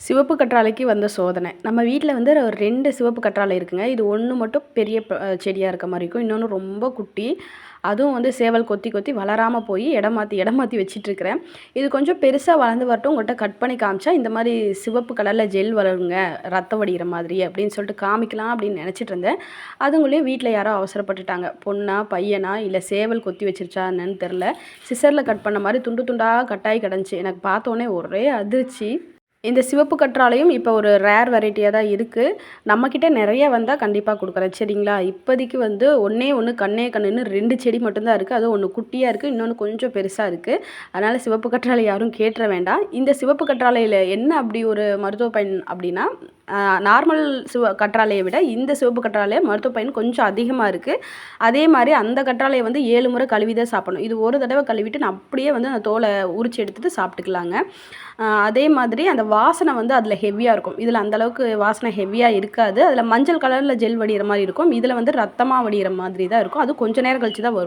சிவப்பு கற்றாழைக்கு வந்த சோதனை. நம்ம வீட்ல வந்து ஒரு 2 சிவப்பு கற்றாழை இருக்குங்க. இது 1 மட்டும் பெரிய செடியா இருக்க மாரி இருக்கும். இன்னொன்னு ரொம்ப குட்டி. அதுவும் வந்து சேவல் கொத்தி கொத்தி வளராம போய் இடம் மாத்தி வச்சுட்டுருக்கிறேன். இது கொஞ்சம் பெருசா வளர்ந்து வரட்டும் உங்கள்ட்ட கட் பண்ணி காமிச்சா, இந்த மாரி சிவப்பு கலர்ல ஜெல் வளருங்க, ரத்தம் வடியிற மாதிரி அப்படின்னு சொல்லிட்டு காமிக்கலாம் அப்படின்னு நெனச்சிட்டு இருந்தேன். அதுங்குள்ளயும் வீட்ல யாரோ அவசரப்பட்டுட்டாங்க. பொண்ணா, பையனா இல்ல சேவல் கொத்தி வச்சுருச்சா என்னன்னு தெர்ல. சிசர்ல கட் பண்ண மாரி துண்டு துண்டா கட்டாயி கிடந்துச்சு. எனக்கு பார்த்தோனே ஒரே அதிர்ச்சி. இந்த சிவப்பு கற்றாழையும் இப்போ ஒரு ரேர் வெரைட்டியா தான் இருக்கு. நம்மக்கிட்ட நெறைய வந்தா கண்டிப்பா குடுக்குறேன். சரிங்களா? இப்போதைக்கு வந்து ஒண்ணே 1 கண்ணே கண்ணுன்னு 2 செடி மட்டும் தான் இருக்கு. அதுவும் 1 குட்டியா இருக்கு. இன்னொன்னு கொஞ்சம் பெருசா இருக்கு. அதனால சிவப்பு கற்றாழை யாரும் கேட்ற வேண்டாம். இந்த சிவப்பு கற்றாழையில என்ன அப்படி ஒரு மருத்துவ பயன் அப்படின்னா, நார்மல் கற்றாழைய விட இந்த சிவப்பு கற்றாழைய மருத்துவ பயன் கொஞ்சம் அதிகமா இருக்கு. அதே மாரி அந்த கற்றாழைய வந்து 7 முறை கழுவி தான் சாப்பிடணும். இது ஒரு தடவ கழுவிட்டு நான் அப்படியே வந்து அந்த தோல உரிச்சு எடுத்துட்டு சாப்பிட்டுக்கலாங்க. அதே மாதிரி அந்த வாசனை வந்து அதில ஹெவியா இருக்கும். இதில அந்த அளவுக்கு வாசனை ஹெவியா இருக்காது. அதில மஞ்சள் கலர்ல ஜெல் வடியிற மாரி இருக்கும். இதில வந்து ரத்தமா வடியிற மாதிரி தான் இருக்கும். அதுவும் கொஞ்ச நேரம் கழிச்சு தான் வரும்.